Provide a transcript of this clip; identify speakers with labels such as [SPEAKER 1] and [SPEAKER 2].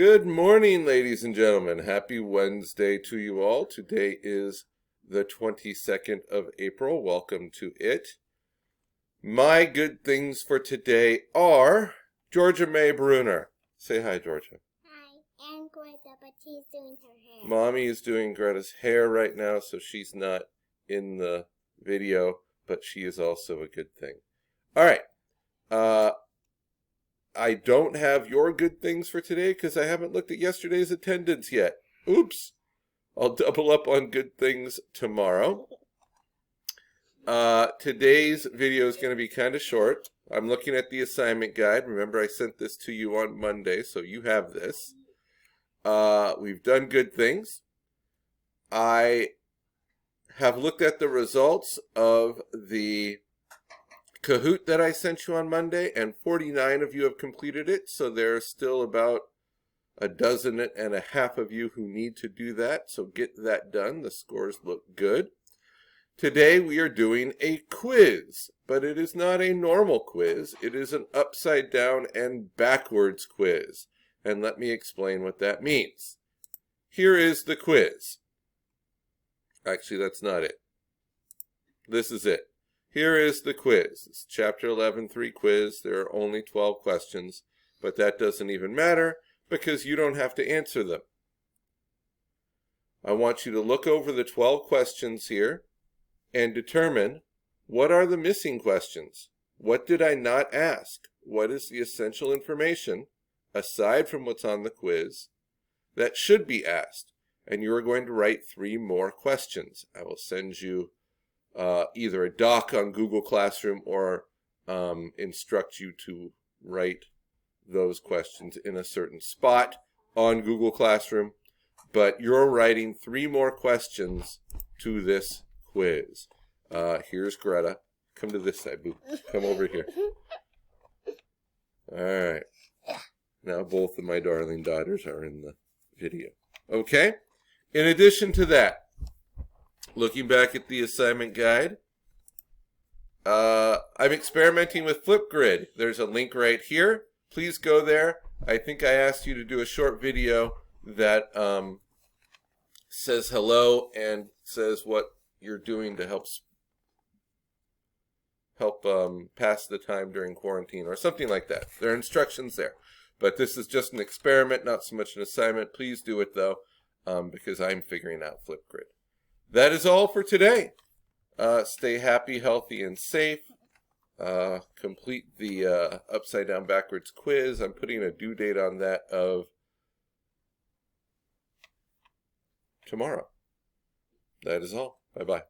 [SPEAKER 1] Good morning, ladies and gentlemen. Happy Wednesday to you all. Today is the 22nd of April. Welcome to it. My good things for today are Georgia May Bruner. Say hi, Georgia.
[SPEAKER 2] Hi, and Greta, but she's doing her hair.
[SPEAKER 1] Mommy is doing Greta's hair right now, so she's not in the video, but she is also a good thing. All right. I don't have your good things for today because I haven't looked at yesterday's attendance yet. Oops. I'll double up on good things tomorrow. Today's video is going to be kind of short. I'm looking at the assignment guide. Remember, I sent this to you on Monday, so you have this. We've done good things. I have looked at the results of the Kahoot that I sent you on Monday, and 49 of you have completed it, so there's still about a dozen and a half of you who need to do that, so get that done. The scores look good. Today we are doing a quiz, but it is not a normal quiz. It is an upside down and backwards quiz, and let me explain what that means. Here is the quiz. Actually, that's not it. This is it. Here is the quiz. It's Chapter 11.3 quiz. There are only 12 questions, but that doesn't even matter because you don't have to answer them. I want you to look over the 12 questions here and determine what are the missing questions. What did I not ask? What is the essential information, aside from what's on the quiz, that should be asked? And you are going to write 3 more questions. I will send you either a doc on Google Classroom or instruct you to write those questions in a certain spot on Google Classroom. But you're writing 3 more questions to this quiz. Here's Greta. Come to this side, boo. Come over here. All right. Now both of my darling daughters are in the video. Okay? In addition to that, looking back at the assignment guide, I'm experimenting with Flipgrid. There's a link right here. Please go there. I think I asked you to do a short video that says hello and says what you're doing to help pass the time during quarantine or something like that. There are instructions there. But this is just an experiment, not so much an assignment. Please do it, though, because I'm figuring out Flipgrid. That is all for today. Stay happy, healthy, and safe. Complete the upside down backwards quiz. I'm putting a due date on that of tomorrow. That is all. Bye-bye.